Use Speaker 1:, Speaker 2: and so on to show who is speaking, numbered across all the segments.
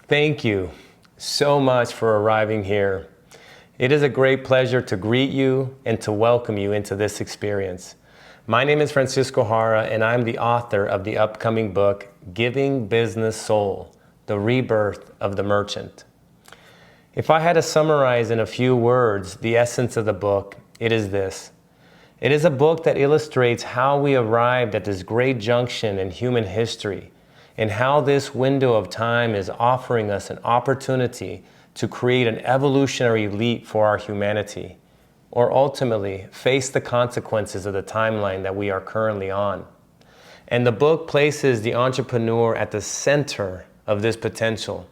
Speaker 1: Thank you so much for arriving here. It is a great pleasure to greet you and to welcome you into this experience. My name is Francisco Jara, and I'm the author of the upcoming book, Giving Business Soul, The Rebirth of the Merchant. If I had to summarize in a few words the essence of the book, it is this. It is a book that illustrates how we arrived at this great junction in human history, and how this window of time is offering us an opportunity to create an evolutionary leap for our humanity, or ultimately face the consequences of the timeline that we are currently on. And the book places the entrepreneur at the center of this potential.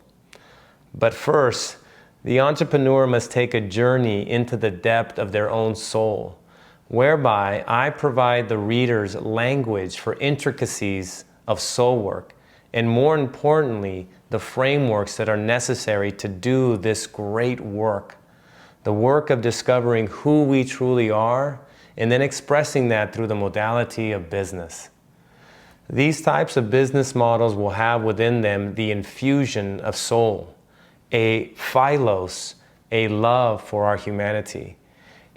Speaker 1: But first, the entrepreneur must take a journey into the depth of their own soul, whereby I provide the readers language for intricacies of soul work, and more importantly, the frameworks that are necessary to do this great work. The work of discovering who we truly are, and then expressing that through the modality of business. These types of business models will have within them the infusion of soul, a philos, a love for our humanity.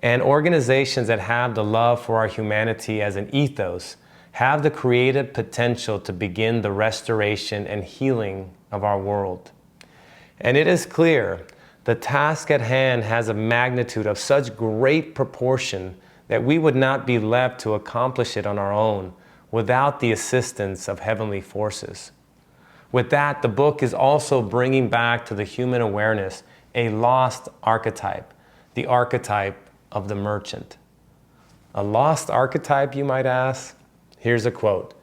Speaker 1: And organizations that have the love for our humanity as an ethos have the creative potential to begin the restoration and healing of our world. And it is clear the task at hand has a magnitude of such great proportion that we would not be left to accomplish it on our own without the assistance of heavenly forces. With that, the book is also bringing back to the human awareness a lost archetype, the archetype of the merchant. A lost archetype, you might ask? Here's a quote.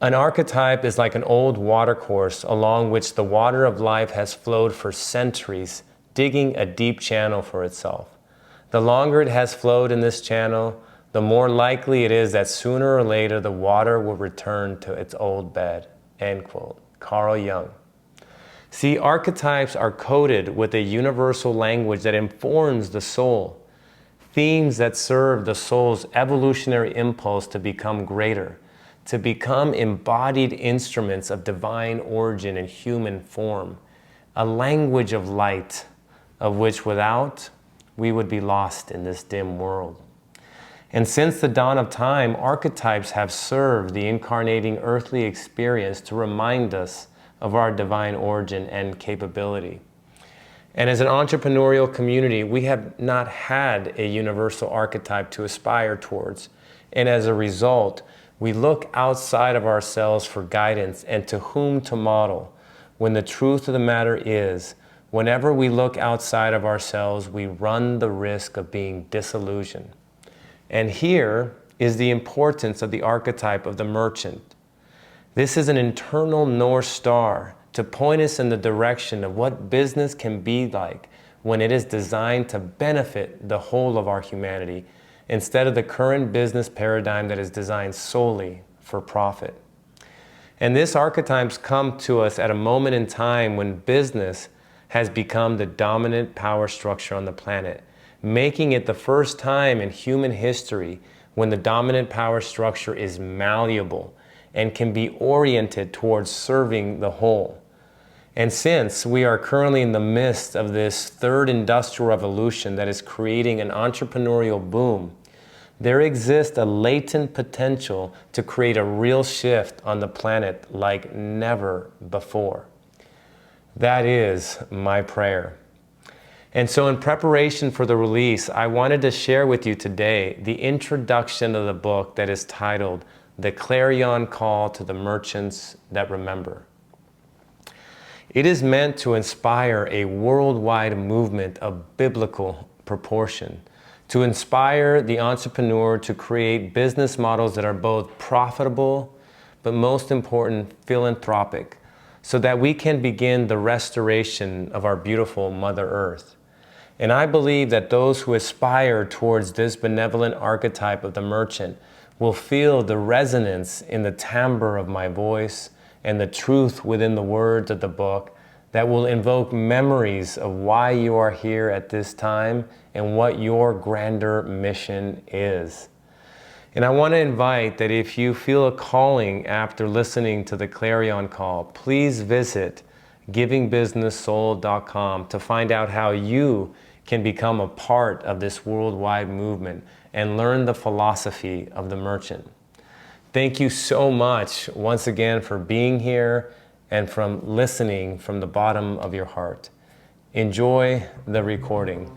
Speaker 1: An archetype is like an old watercourse along which the water of life has flowed for centuries, digging a deep channel for itself. The longer it has flowed in this channel, the more likely it is that sooner or later the water will return to its old bed. End quote. Carl Jung. See, archetypes are coded with a universal language that informs the soul. Themes that serve the soul's evolutionary impulse to become greater, to become embodied instruments of divine origin in human form, a language of light, of which without, we would be lost in this dim world. And since the dawn of time, archetypes have served the incarnating earthly experience to remind us of our divine origin and capability. And as an entrepreneurial community, we have not had a universal archetype to aspire towards. And as a result, we look outside of ourselves for guidance and to whom to model, when the truth of the matter is, whenever we look outside of ourselves, we run the risk of being disillusioned. And here is the importance of the archetype of the merchant. This is an internal North Star to point us in the direction of what business can be like when it is designed to benefit the whole of our humanity, instead of the current business paradigm that is designed solely for profit. And this archetypes come to us at a moment in time when business has become the dominant power structure on the planet, making it the first time in human history when the dominant power structure is malleable and can be oriented towards serving the whole. And since we are currently in the midst of this third industrial revolution that is creating an entrepreneurial boom, there exists a latent potential to create a real shift on the planet like never before. That is my prayer. And so in preparation for the release, I wanted to share with you today the introduction of the book that is titled The Clarion Call to the Merchants That Remember. It is meant to inspire a worldwide movement of biblical proportion, to inspire the entrepreneur to create business models that are both profitable, but most important, philanthropic, so that we can begin the restoration of our beautiful Mother Earth. And I believe that those who aspire towards this benevolent archetype of the merchant will feel the resonance in the timbre of my voice and the truth within the words of the book that will invoke memories of why you are here at this time and what your grander mission is. And I want to invite that if you feel a calling after listening to the Clarion call, please visit givingbusinesssoul.com to find out how you can become a part of this worldwide movement and learn the philosophy of the merchant. Thank you so much once again for being here and from listening from the bottom of your heart. Enjoy the recording.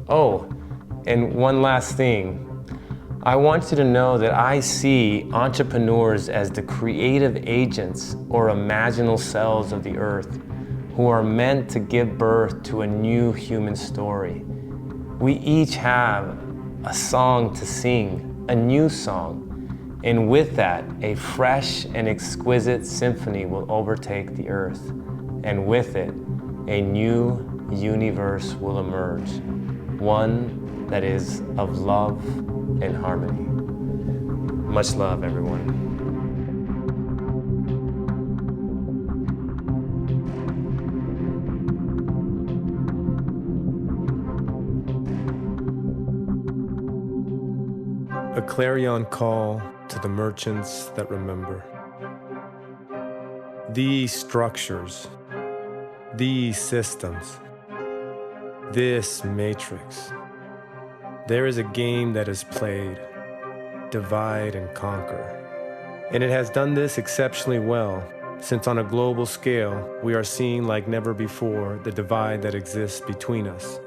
Speaker 1: Oh, and one last thing. I want you to know that I see entrepreneurs as the creative agents or imaginal cells of the earth who are meant to give birth to a new human story. We each have a song to sing, a new song, and with that, a fresh and exquisite symphony will overtake the earth, and with it, a new universe will emerge, one that is of love and harmony. Much love, everyone. A clarion call to the merchants that remember. These structures, these systems, this matrix. There is a game that is played, divide and conquer. And it has done this exceptionally well, since on a global scale, we are seeing like never before the divide that exists between us.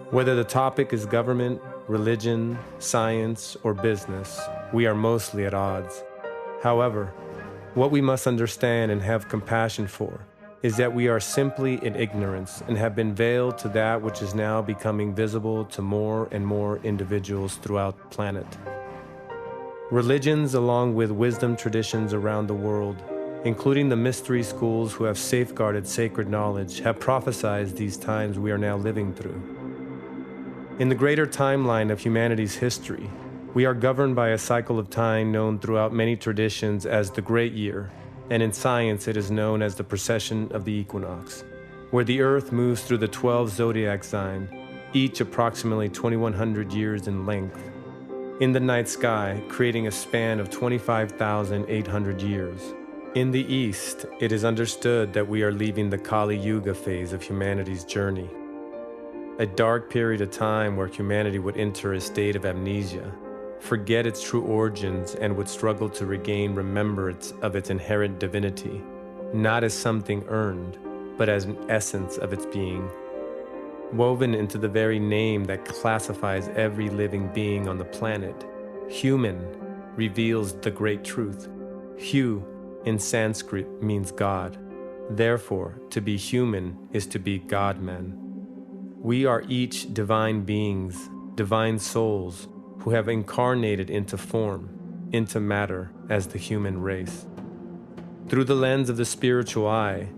Speaker 1: Whether the topic is government, religion, science, or business, we are mostly at odds. However, what we must understand and have compassion for is that we are simply in ignorance and have been veiled to that which is now becoming visible to more and more individuals throughout the planet. Religions, along with wisdom traditions around the world, including the mystery schools who have safeguarded sacred knowledge, have prophesied these times we are now living through. In the greater timeline of humanity's history, we are governed by a cycle of time known throughout many traditions as the Great Year, and in science it is known as the precession of the equinox, where the Earth moves through the 12 zodiac signs, each approximately 2,100 years in length, in the night sky, creating a span of 25,800 years. In the East, it is understood that we are leaving the Kali Yuga phase of humanity's journey, a dark period of time where humanity would enter a state of amnesia, forget its true origins, and would struggle to regain remembrance of its inherent divinity, not as something earned, but as an essence of its being. Woven into the very name that classifies every living being on the planet, human reveals the great truth. Hu in Sanskrit means God. Therefore, to be human is to be God-man. We are each divine beings, divine souls, who have incarnated into form, into matter as the human race. Through the lens of the spiritual eye,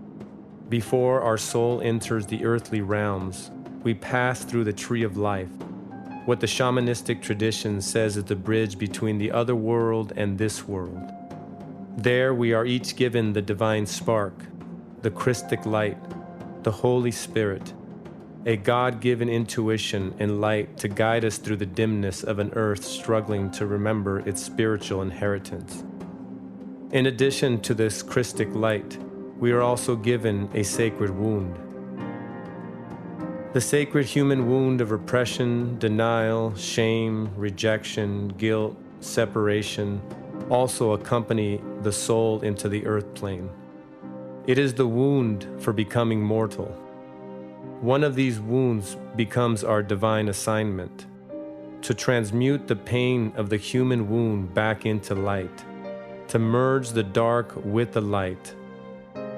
Speaker 1: before our soul enters the earthly realms, we pass through the tree of life, what the shamanistic tradition says is the bridge between the other world and this world. There we are each given the divine spark, the Christic light, the Holy Spirit, a God-given intuition and light to guide us through the dimness of an earth struggling to remember its spiritual inheritance. In addition to this Christic light, we are also given a sacred wound. The sacred human wound of repression, denial, shame, rejection, guilt, separation also accompany the soul into the earth plane. It is the wound for becoming mortal. One of these wounds becomes our divine assignment, to transmute the pain of the human wound back into light, to merge the dark with the light,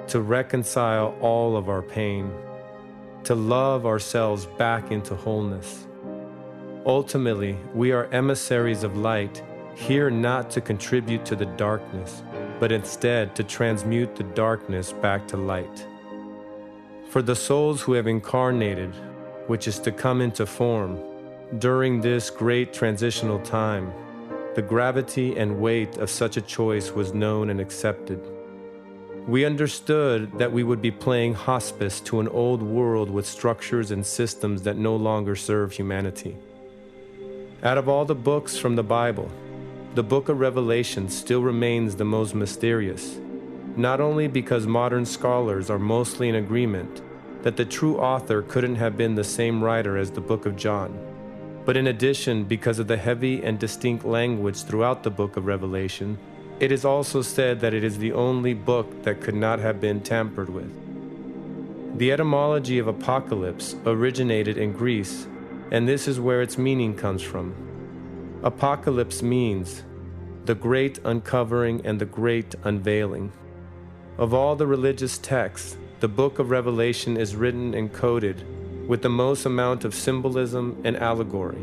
Speaker 1: to reconcile all of our pain, to love ourselves back into wholeness. Ultimately, we are emissaries of light, here not to contribute to the darkness, but instead to transmute the darkness back to light. For the souls who have incarnated, which is to come into form, during this great transitional time, the gravity and weight of such a choice was known and accepted. We understood that we would be playing hospice to an old world with structures and systems that no longer serve humanity. Out of all the books from the Bible, the book of Revelation still remains the most mysterious, not only because modern scholars are mostly in agreement that the true author couldn't have been the same writer as the book of John, but in addition because of the heavy and distinct language throughout the book of Revelation, it is also said that it is the only book that could not have been tampered with. The etymology of apocalypse originated in Greece, and this is where its meaning comes from. Apocalypse means the great uncovering and the great unveiling. Of all the religious texts, the book of Revelation is written and coded with the most amount of symbolism and allegory.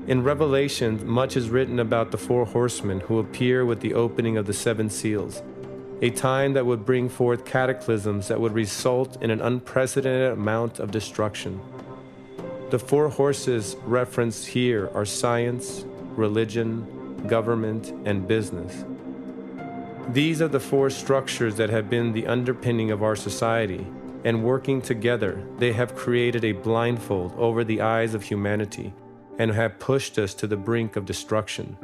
Speaker 1: In Revelation, much is written about the four horsemen who appear with the opening of the seven seals, a time that would bring forth cataclysms that would result in an unprecedented amount of destruction. The four horses referenced here are science, religion, government, and business. These are the four structures that have been the underpinning of our society, and working together, they have created a blindfold over the eyes of humanity and have pushed us to the brink of destruction.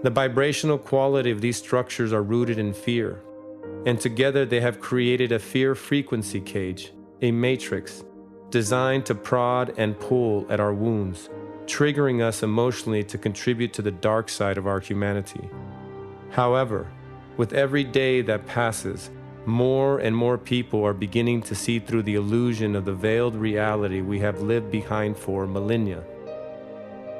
Speaker 1: The vibrational quality of these structures are rooted in fear, and together they have created a fear frequency cage, a matrix, designed to prod and pull at our wounds, triggering us emotionally to contribute to the dark side of our humanity. However, with every day that passes, more and more people are beginning to see through the illusion of the veiled reality we have lived behind for millennia.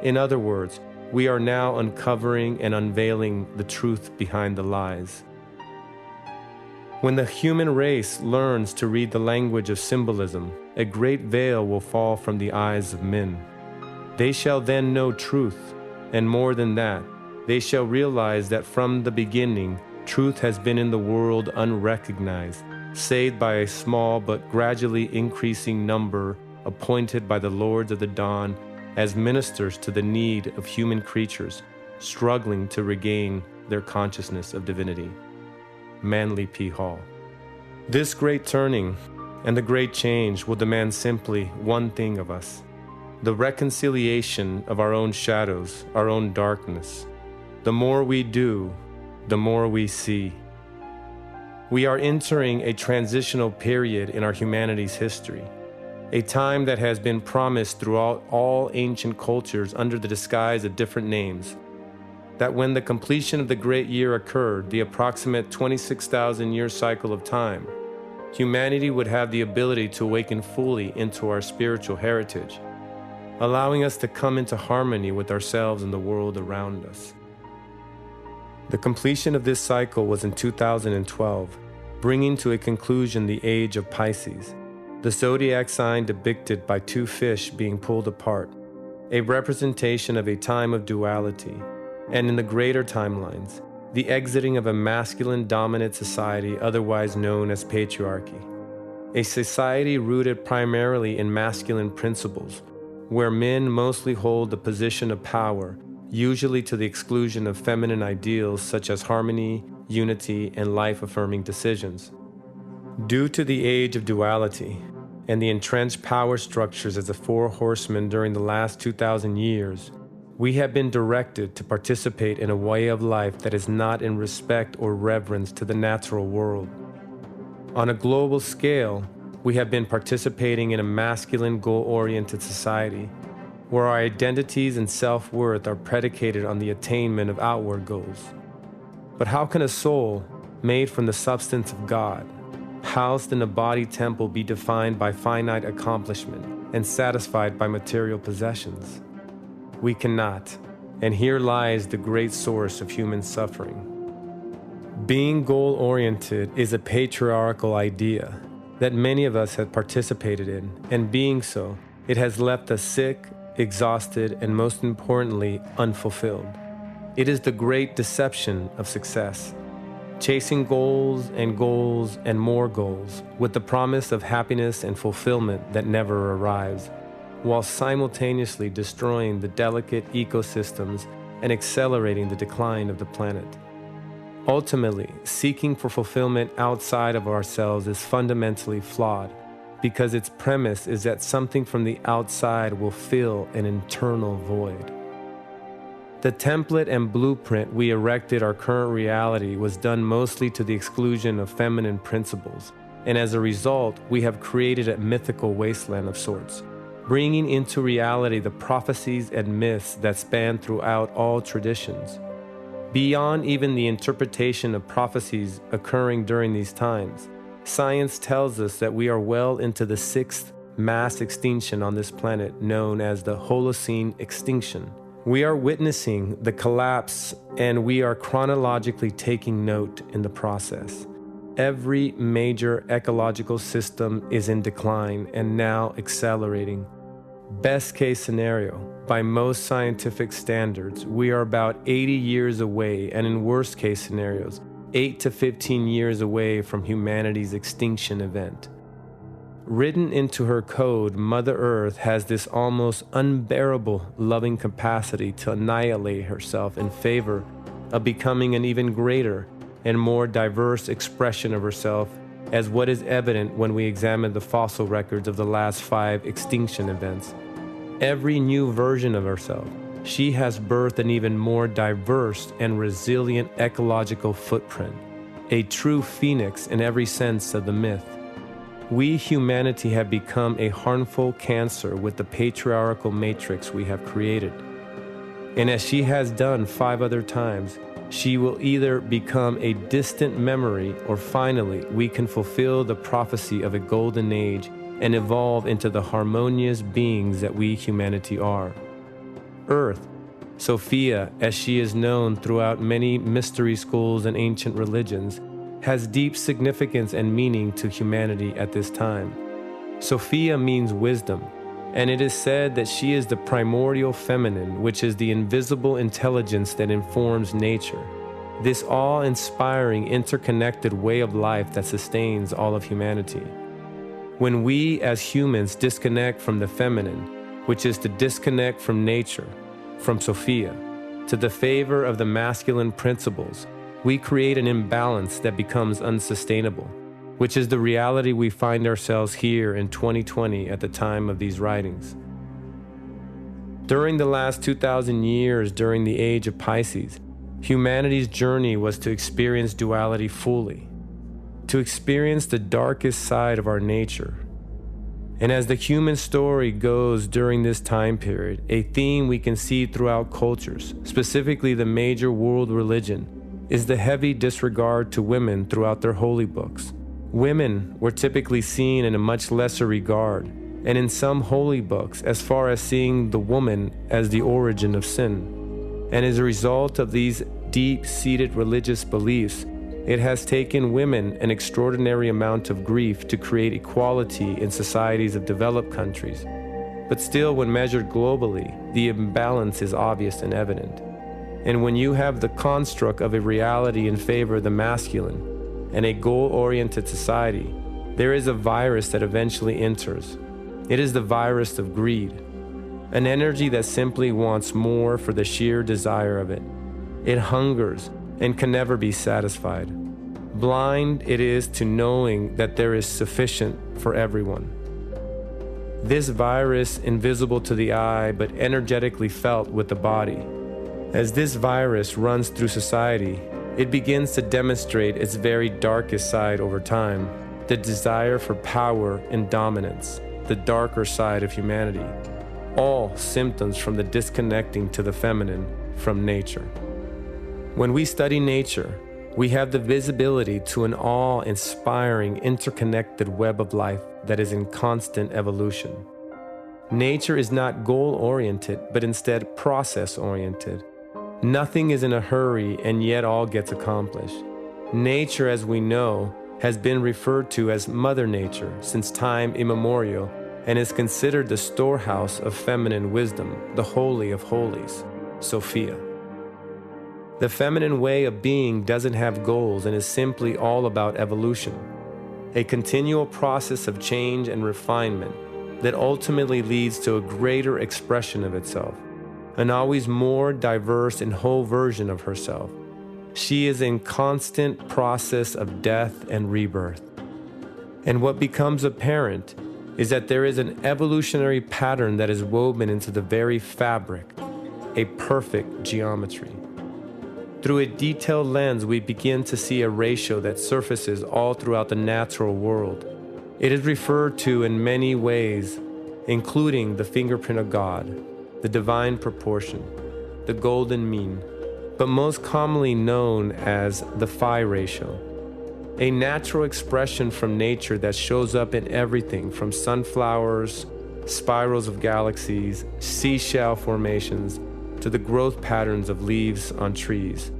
Speaker 1: In other words, we are now uncovering and unveiling the truth behind the lies. When the human race learns to read the language of symbolism, a great veil will fall from the eyes of men. They shall then know truth, and more than that, they shall realize that from the beginning, truth has been in the world unrecognized, save by a small but gradually increasing number appointed by the lords of the dawn as ministers to the need of human creatures struggling to regain their consciousness of divinity. Manly P. Hall. This great turning and the great change will demand simply one thing of us: the reconciliation of our own shadows, our own darkness. The more we do, the more we see. We are entering a transitional period in our humanity's history, a time that has been promised throughout all ancient cultures under the disguise of different names, that when the completion of the great year occurred, the approximate 26,000-year cycle of time, humanity would have the ability to awaken fully into our spiritual heritage, allowing us to come into harmony with ourselves and the world around us. The completion of this cycle was in 2012, bringing to a conclusion the age of Pisces, the zodiac sign depicted by two fish being pulled apart, a representation of a time of duality, and in the greater timelines, the exiting of a masculine-dominant society otherwise known as patriarchy, a society rooted primarily in masculine principles, where men mostly hold the position of power, usually to the exclusion of feminine ideals such as harmony, unity, and life-affirming decisions. Due to the age of duality and the entrenched power structures as the four horsemen during the last 2,000 years, we have been directed to participate in a way of life that is not in respect or reverence to the natural world. On a global scale, we have been participating in a masculine, goal-oriented society, where our identities and self-worth are predicated on the attainment of outward goals. But how can a soul, made from the substance of God, housed in a body temple, be defined by finite accomplishment and satisfied by material possessions? We cannot, and here lies the great source of human suffering. Being goal-oriented is a patriarchal idea that many of us have participated in, and being so, it has left us sick, exhausted, and most importantly, unfulfilled. It is the great deception of success, chasing goals and more goals with the promise of happiness and fulfillment that never arrives, while simultaneously destroying the delicate ecosystems and accelerating the decline of the planet. Ultimately, seeking for fulfillment outside of ourselves is fundamentally flawed, because its premise is that something from the outside will fill an internal void. The template and blueprint we erected our current reality was done mostly to the exclusion of feminine principles, and as a result, we have created a mythical wasteland of sorts, bringing into reality the prophecies and myths that span throughout all traditions. Beyond even the interpretation of prophecies occurring during these times, science tells us that we are well into the sixth mass extinction on this planet, known as the Holocene extinction. We are witnessing the collapse, and we are chronologically taking note in the process. Every major ecological system is in decline and now accelerating. Best case scenario, by most scientific standards, we are about 80 years away, and in worst case scenarios, 8 to 15 years away from humanity's extinction event. Written into her code, Mother Earth has this almost unbearable loving capacity to annihilate herself in favor of becoming an even greater and more diverse expression of herself, as what is evident when we examine the fossil records of the last 5 extinction events. Every new version of herself, she has birthed an even more diverse and resilient ecological footprint, a true phoenix in every sense of the myth. We, humanity, have become a harmful cancer with the patriarchal matrix we have created. And as she has done 5 other times, she will either become a distant memory, or finally we can fulfill the prophecy of a golden age and evolve into the harmonious beings that we, humanity, are. Earth, Sophia, as she is known throughout many mystery schools and ancient religions, has deep significance and meaning to humanity at this time. Sophia means wisdom, and it is said that she is the primordial feminine, which is the invisible intelligence that informs nature, this awe-inspiring, interconnected way of life that sustains all of humanity. When we as humans disconnect from the feminine, which is to disconnect from nature, from Sophia, to the favor of the masculine principles, we create an imbalance that becomes unsustainable, which is the reality we find ourselves here in 2020 at the time of these writings. During the last 2,000 years, during the age of Pisces, humanity's journey was to experience duality fully, to experience the darkest side of our nature. And as the human story goes during this time period, a theme we can see throughout cultures, specifically the major world religion, is the heavy disregard to women throughout their holy books. Women were typically seen in a much lesser regard, and in some holy books, as far as seeing the woman as the origin of sin. And as a result of these deep-seated religious beliefs, it has taken women an extraordinary amount of grief to create equality in societies of developed countries. But still, when measured globally, the imbalance is obvious and evident. And when you have the construct of a reality in favor of the masculine and a goal-oriented society, there is a virus that eventually enters. It is the virus of greed, an energy that simply wants more for the sheer desire of it. It hungers and can never be satisfied. Blind it is to knowing that there is sufficient for everyone. This virus, invisible to the eye but energetically felt with the body, as this virus runs through society, it begins to demonstrate its very darkest side over time, the desire for power and dominance, the darker side of humanity, all symptoms from the disconnecting to the feminine from nature. When we study nature, we have the visibility to an awe-inspiring, interconnected web of life that is in constant evolution. Nature is not goal-oriented, but instead process-oriented. Nothing is in a hurry, and yet all gets accomplished. Nature, as we know, has been referred to as Mother Nature since time immemorial, and is considered the storehouse of feminine wisdom, the Holy of Holies, Sophia. The feminine way of being doesn't have goals and is simply all about evolution, a continual process of change and refinement that ultimately leads to a greater expression of itself, an always more diverse and whole version of herself. She is in constant process of death and rebirth. And what becomes apparent is that there is an evolutionary pattern that is woven into the very fabric, a perfect geometry. Through a detailed lens, we begin to see a ratio that surfaces all throughout the natural world. It is referred to in many ways, including the fingerprint of God, the divine proportion, the golden mean, but most commonly known as the phi ratio, a natural expression from nature that shows up in everything from sunflowers, spirals of galaxies, seashell formations, to the growth patterns of leaves on trees.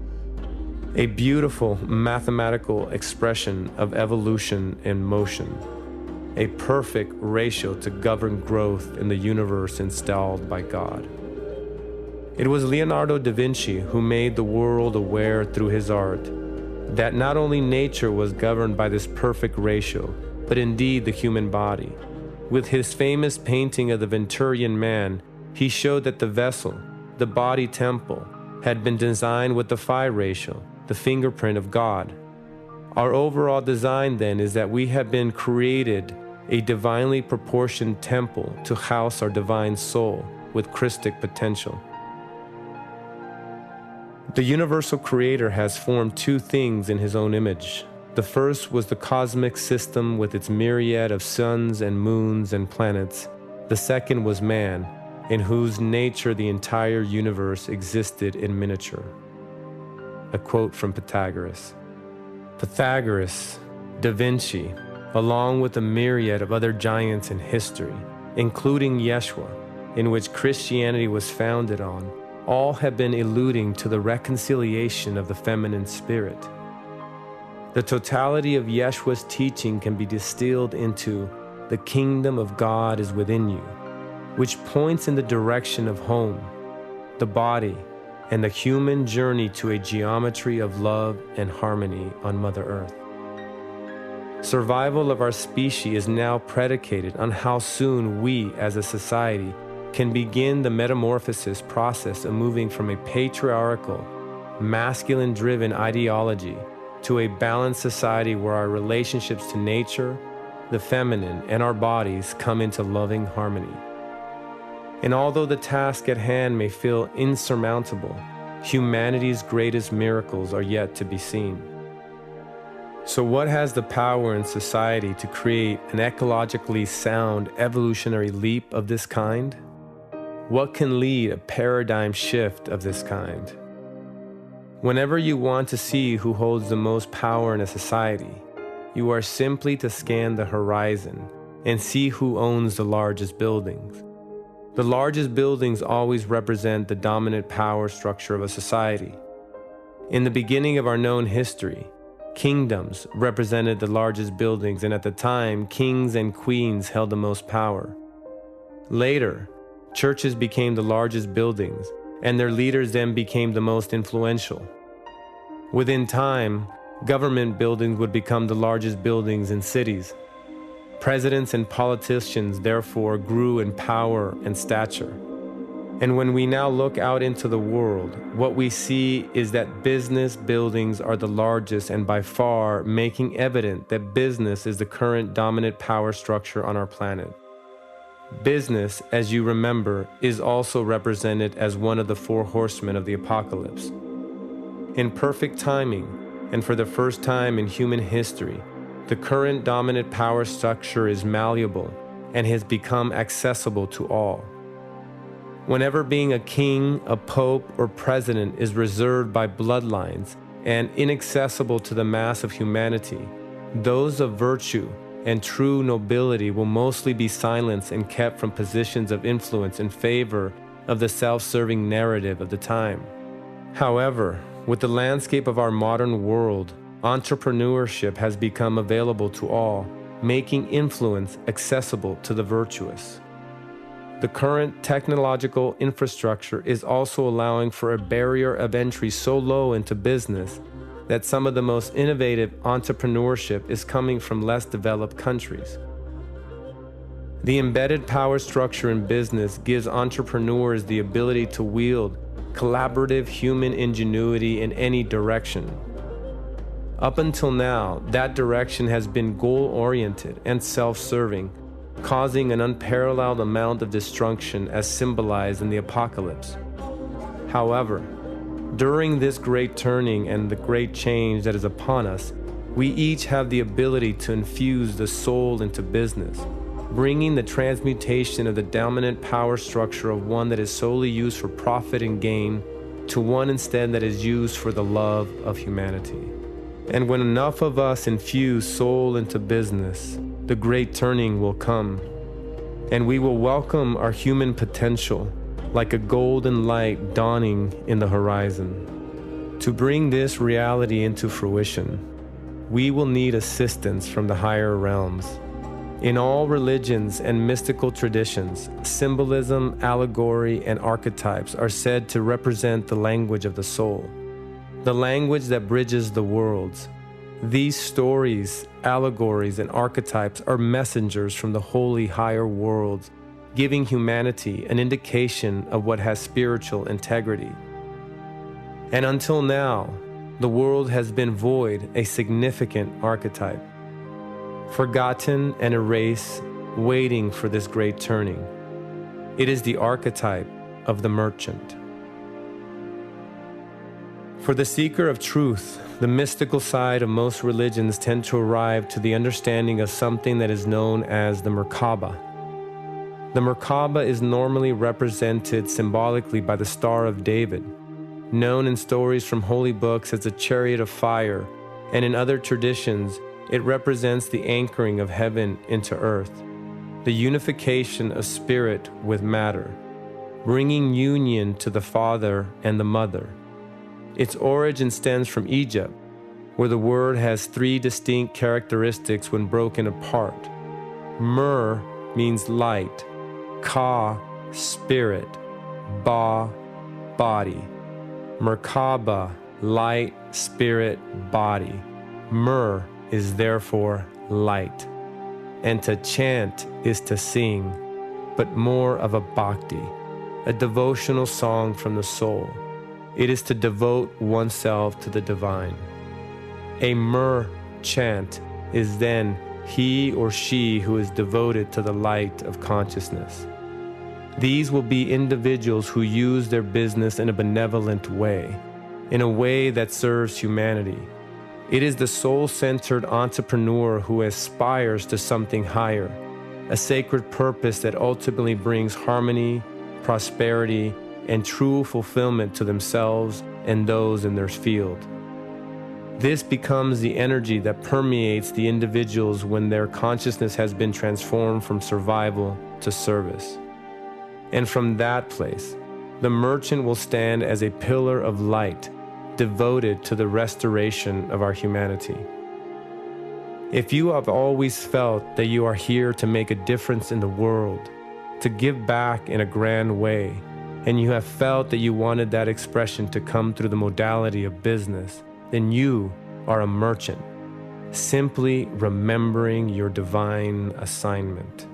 Speaker 1: A beautiful mathematical expression of evolution and motion. A perfect ratio to govern growth in the universe installed by God. It was Leonardo da Vinci who made the world aware through his art that not only nature was governed by this perfect ratio, but indeed the human body. With his famous painting of the Venturian Man, he showed that the vessel, the body temple, had been designed with the phi ratio, the fingerprint of God. Our overall design then is that we have been created a divinely proportioned temple to house our divine soul with Christic potential. The universal creator has formed two things in his own image. The first was the cosmic system with its myriad of suns and moons and planets. The second was man, in whose nature the entire universe existed in miniature. A quote from Pythagoras. Pythagoras, Da Vinci, along with a myriad of other giants in history, including Yeshua, in which Christianity was founded on, all have been alluding to the reconciliation of the feminine spirit. The totality of Yeshua's teaching can be distilled into the kingdom of God is within you, which points in the direction of home, the body, and the human journey to a geometry of love and harmony on Mother Earth. Survival of our species is now predicated on how soon we, as a society, can begin the metamorphosis process of moving from a patriarchal, masculine-driven ideology to a balanced society where our relationships to nature, the feminine, and our bodies come into loving harmony. And although the task at hand may feel insurmountable, humanity's greatest miracles are yet to be seen. So what has the power in society to create an ecologically sound evolutionary leap of this kind? What can lead a paradigm shift of this kind? Whenever you want to see who holds the most power in a society, you are simply to scan the horizon and see who owns the largest buildings. The largest buildings always represent the dominant power structure of a society. In the beginning of our known history, kingdoms represented the largest buildings, and at the time, kings and queens held the most power. Later, churches became the largest buildings, and their leaders then became the most influential. Within time, government buildings would become the largest buildings in cities. Presidents and politicians therefore grew in power and stature. And when we now look out into the world, what we see is that business buildings are the largest and by far making evident that business is the current dominant power structure on our planet. Business, as you remember, is also represented as one of the four horsemen of the apocalypse. In perfect timing, and for the first time in human history, the current dominant power structure is malleable and has become accessible to all. Whenever being a king, a pope, or president is reserved by bloodlines and inaccessible to the mass of humanity, those of virtue and true nobility will mostly be silenced and kept from positions of influence in favor of the self-serving narrative of the time. However, with the landscape of our modern world, entrepreneurship has become available to all, making influence accessible to the virtuous. The current technological infrastructure is also allowing for a barrier of entry so low into business that some of the most innovative entrepreneurship is coming from less developed countries. The embedded power structure in business gives entrepreneurs the ability to wield collaborative human ingenuity in any direction. Up until now, that direction has been goal-oriented and self-serving, causing an unparalleled amount of destruction as symbolized in the apocalypse. However, during this great turning and the great change that is upon us, we each have the ability to infuse the soul into business, bringing the transmutation of the dominant power structure of one that is solely used for profit and gain to one instead that is used for the love of humanity. And when enough of us infuse soul into business, the great turning will come, and we will welcome our human potential like a golden light dawning in the horizon. To bring this reality into fruition, we will need assistance from the higher realms. In all religions and mystical traditions, symbolism, allegory, and archetypes are said to represent the language of the soul, the language that bridges the worlds. These stories, allegories, and archetypes are messengers from the holy higher worlds, giving humanity an indication of what has spiritual integrity. And until now, the world has been void a significant archetype, forgotten and erased, waiting for this great turning. It is the archetype of the merchant. For the seeker of truth, the mystical side of most religions tend to arrive to the understanding of something that is known as the Merkaba. The Merkaba is normally represented symbolically by the Star of David, known in stories from holy books as the chariot of fire, and in other traditions, it represents the anchoring of heaven into earth, the unification of spirit with matter, bringing union to the father and the mother. Its origin stems from Egypt, where the word has three distinct characteristics when broken apart. Mer means light, Ka, spirit, Ba, body. Merkaba, light, spirit, body. Mer is therefore light. And to chant is to sing, but more of a bhakti, a devotional song from the soul. It is to devote oneself to the divine. A mer chant is then he or she who is devoted to the light of consciousness. These will be individuals who use their business in a benevolent way, in a way that serves humanity. It is the soul-centered entrepreneur who aspires to something higher, a sacred purpose that ultimately brings harmony, prosperity, and true fulfillment to themselves and those in their field. This becomes the energy that permeates the individuals when their consciousness has been transformed from survival to service. And from that place, the merchant will stand as a pillar of light, devoted to the restoration of our humanity. If you have always felt that you are here to make a difference in the world, to give back in a grand way, and you have felt that you wanted that expression to come through the modality of business, then you are a merchant, simply remembering your divine assignment.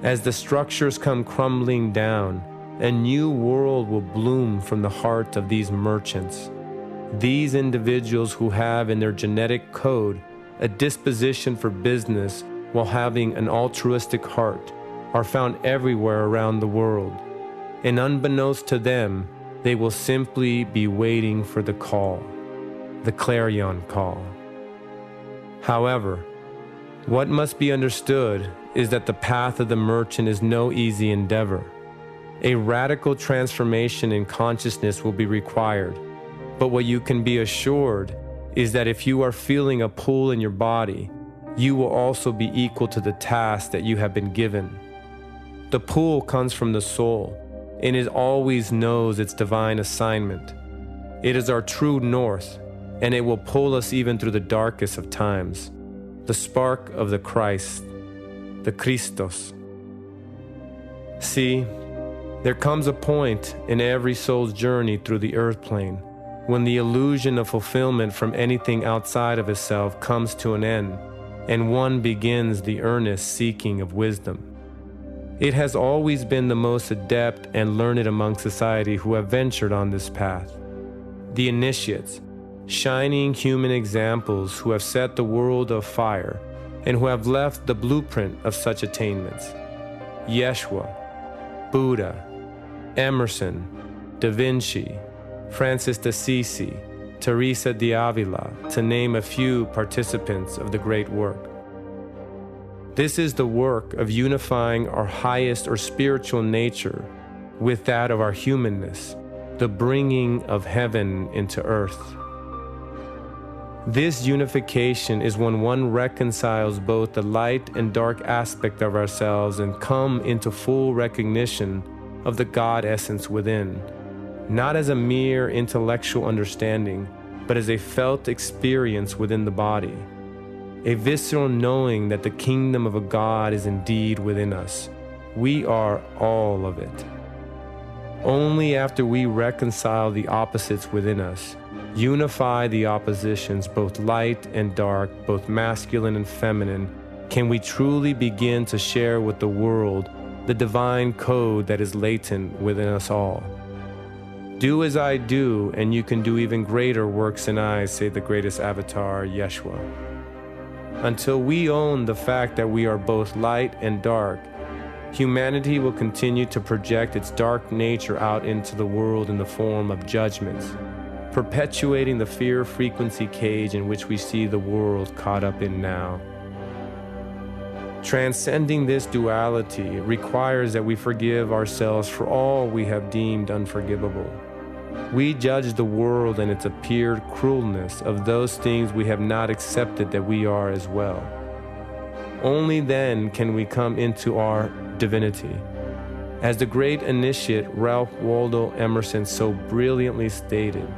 Speaker 1: As the structures come crumbling down, a new world will bloom from the heart of these merchants. These individuals who have in their genetic code a disposition for business while having an altruistic heart are found everywhere around the world. And unbeknownst to them, they will simply be waiting for the call, the Clarion call. However, what must be understood is that the path of the merchant is no easy endeavor. A radical transformation in consciousness will be required, but what you can be assured is that if you are feeling a pull in your body, you will also be equal to the task that you have been given. The pull comes from the soul, and it always knows its divine assignment. It is our true north, and it will pull us even through the darkest of times. The spark of the Christ, the Christos. See, there comes a point in every soul's journey through the earth plane when the illusion of fulfillment from anything outside of itself comes to an end, and one begins the earnest seeking of wisdom. It has always been the most adept and learned among society who have ventured on this path. The initiates, shining human examples who have set the world afire and who have left the blueprint of such attainments. Yeshua, Buddha, Emerson, Da Vinci, Francis d'Assisi, Teresa de Avila, to name a few participants of the great work. This is the work of unifying our highest or spiritual nature with that of our humanness, the bringing of heaven into earth. This unification is when one reconciles both the light and dark aspect of ourselves and come into full recognition of the God essence within, not as a mere intellectual understanding, but as a felt experience within the body, a visceral knowing that the kingdom of a God is indeed within us. We are all of it. Only after we reconcile the opposites within us, unify the oppositions, both light and dark, both masculine and feminine, can we truly begin to share with the world the divine code that is latent within us all. Do as I do, and you can do even greater works than I, say the greatest avatar, Yeshua. Until we own the fact that we are both light and dark, humanity will continue to project its dark nature out into the world in the form of judgments, perpetuating the fear frequency cage in which we see the world caught up in now. Transcending this duality requires that we forgive ourselves for all we have deemed unforgivable. We judge the world and its appeared cruelness of those things we have not accepted that we are as well. Only then can we come into our divinity. As the great initiate Ralph Waldo Emerson so brilliantly stated,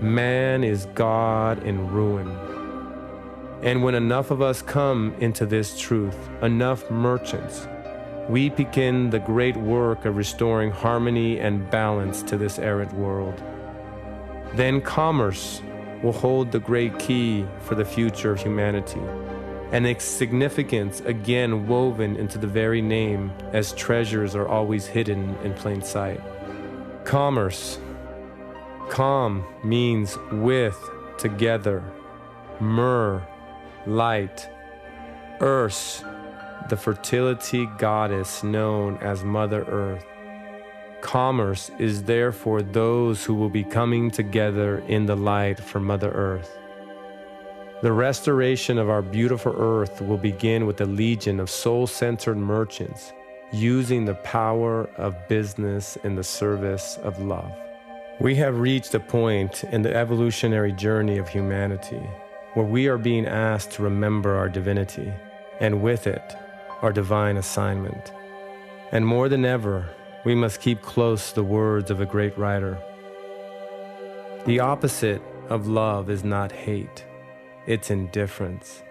Speaker 1: man is God in ruin. And when enough of us come into this truth, enough merchants, we begin the great work of restoring harmony and balance to this errant world. Then commerce will hold the great key for the future of humanity, and its significance again woven into the very name, as treasures are always hidden in plain sight. Commerce. Com means with, together. Myrrh, light. Urs, the fertility goddess known as Mother Earth. Commerce is therefore those who will be coming together in the light for Mother Earth. The restoration of our beautiful earth will begin with a legion of soul-centered merchants using the power of business in the service of love. We have reached a point in the evolutionary journey of humanity where we are being asked to remember our divinity, and with it, our divine assignment. And more than ever, we must keep close the words of a great writer. The opposite of love is not hate, it's indifference.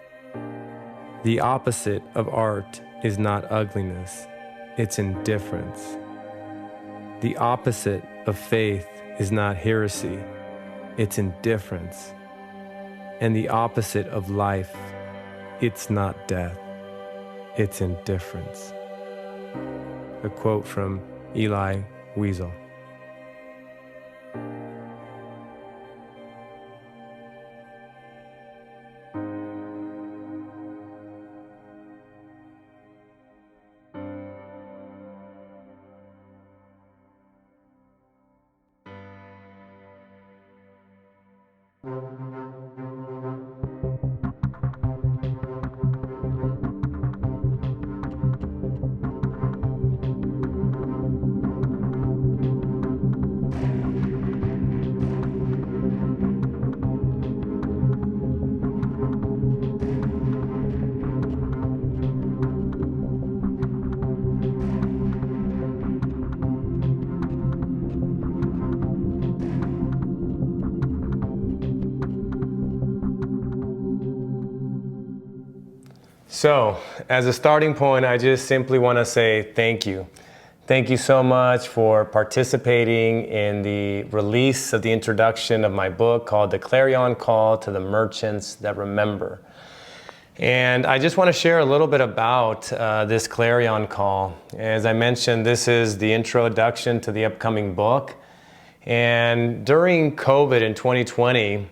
Speaker 1: The opposite of art is not ugliness, it's indifference. The opposite of faith is not heresy, it's indifference. And the opposite of life, it's not death, it's indifference. A quote from Eli Wiesel. So, as a starting point, I just simply want to say thank you. Thank you so much for participating in the release of the introduction of my book called The Clarion Call to the Merchants That Remember. And I just want to share a little bit about this Clarion Call. As I mentioned, this is the introduction to the upcoming book. And during COVID in 2020,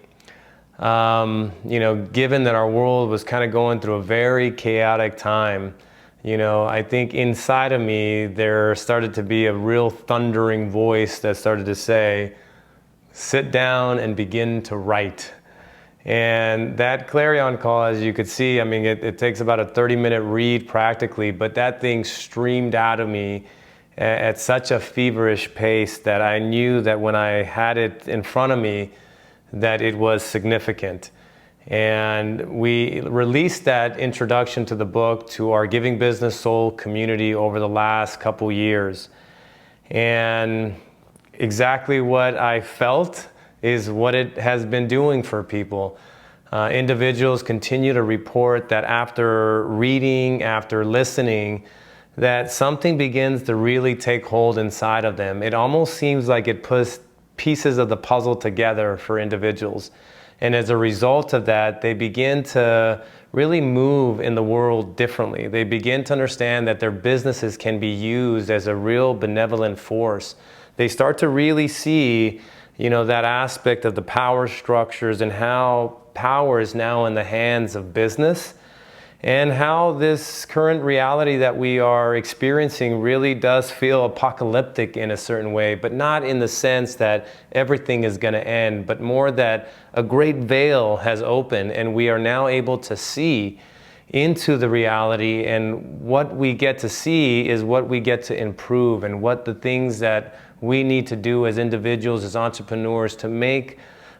Speaker 1: given that our world was kind of going through a very chaotic time, I think inside of me there started to be a real thundering voice that started to say, sit down and begin to write. And that Clarion call, as you could see, I mean, it takes about a 30-minute read practically, but that thing streamed out of me at such a feverish pace that I knew that when I had it in front of me, that it was significant. And we released that introduction to the book to our Giving Business Soul community over the last couple years. And exactly what I felt is what it has been doing for people. Individuals continue to report that after reading, after listening, that something begins to really take hold inside of them. It almost seems like it puts pieces of the puzzle together for individuals. And as a result of that, they begin to really move in the world differently. They begin to understand that their businesses can be used as a real benevolent force. They start to really see, that aspect of the power structures and how power is now in the hands of business, and how this current reality that we are experiencing really does feel apocalyptic in a certain way, but not in the sense that everything is going to end, but more that a great veil has opened and we are now able to see into the reality, and what we get to see is what we get to improve, and what the things that we need to do as individuals, as entrepreneurs, to make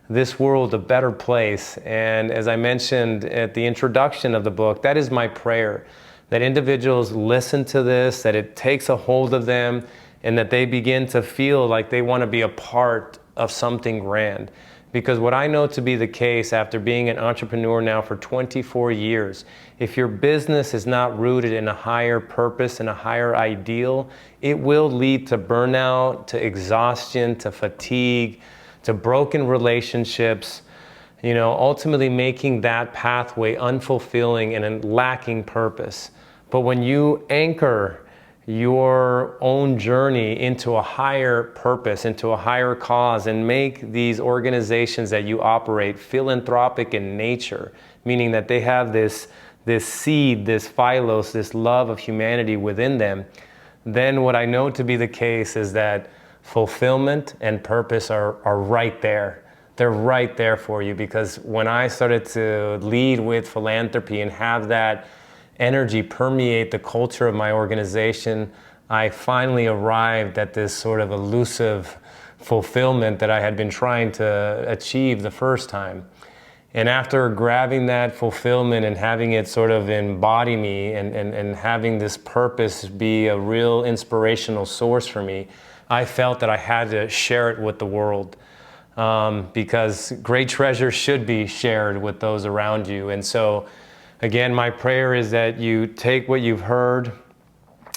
Speaker 1: this world a better place. And as I mentioned at the introduction of the book, that is my prayer, that individuals listen to this, that it takes a hold of them, and that they begin to feel like they want to be a part of something grand. Because what I know to be the case after being an entrepreneur now for 24 years, if your business is not rooted in a higher purpose and a higher ideal, it will lead to burnout, to exhaustion, to fatigue, to broken relationships, ultimately making that pathway unfulfilling and lacking purpose. But when you anchor your own journey into a higher purpose, into a higher cause, and make these organizations that you operate philanthropic in nature, meaning that they have this seed, this philos, this love of humanity within them, then what I know to be the case is that fulfillment and purpose are right there. They're right there for you, because when I started to lead with philanthropy and have that energy permeate the culture of my organization, I finally arrived at this sort of elusive fulfillment that I had been trying to achieve the first time. And after grabbing that fulfillment and having it sort of embody me, and having this purpose be a real inspirational source for me, I felt that I had to share it with the world, because great treasure should be shared with those around you. And so, again, my prayer is that you take what you've heard,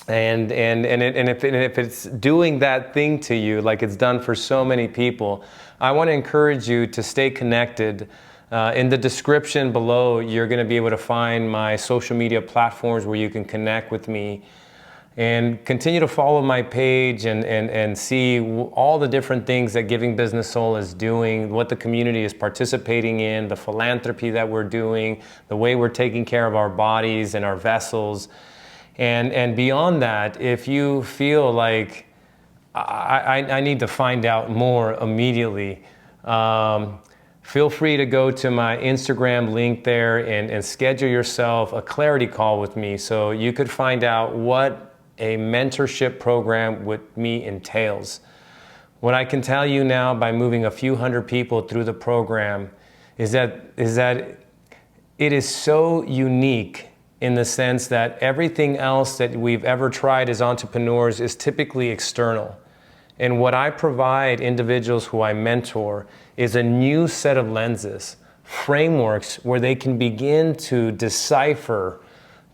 Speaker 1: and if it's doing that thing to you like it's done for so many people, I want to encourage you to stay connected. In the description below, you're going to be able to find my social media platforms where you can connect with me. And continue to follow my page and see all the different things that Giving Business Soul is doing, what the community is participating in, the philanthropy that we're doing, the way we're taking care of our bodies and our vessels. And beyond that, if you feel like I need to find out more immediately, feel free to go to my Instagram link there and schedule yourself a clarity call with me so you could find out what a mentorship program with me entails. What I can tell you now by moving a few hundred people through the program is that it is so unique in the sense that everything else that we've ever tried as entrepreneurs is typically external. And what I provide individuals who I mentor is a new set of lenses, frameworks where they can begin to decipher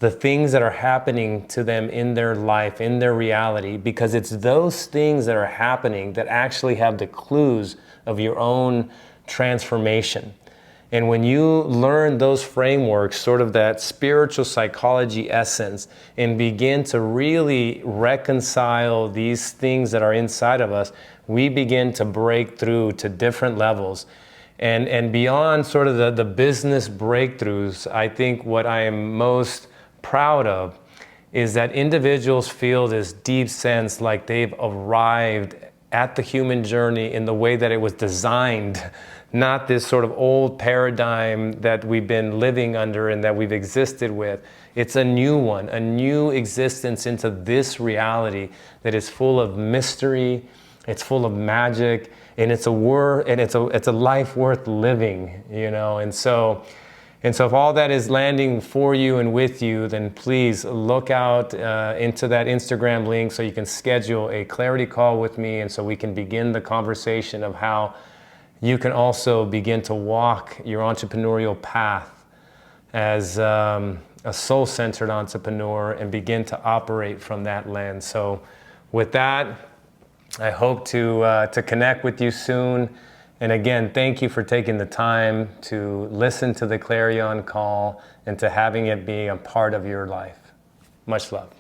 Speaker 1: the things that are happening to them in their life, in their reality, because it's those things that are happening that actually have the clues of your own transformation. And when you learn those frameworks, sort of that spiritual psychology essence, and begin to really reconcile these things that are inside of us, we begin to break through to different levels. And beyond sort of the business breakthroughs, I think what I am most proud of is that individuals feel this deep sense like they've arrived at the human journey in the way that it was designed, not this sort of old paradigm that we've been living under and that we've existed with. It's a new one, a new existence into this reality that is full of mystery, it's full of magic, and it's a life worth living, you know. And so if all that is landing for you and with you, then please look out into that Instagram link so you can schedule a clarity call with me, and so we can begin the conversation of how you can also begin to walk your entrepreneurial path as a soul-centered entrepreneur and begin to operate from that lens. So with that, I hope to connect with you soon. And again, thank you for taking the time to listen to the Clarion call and to having it be a part of your life. Much love.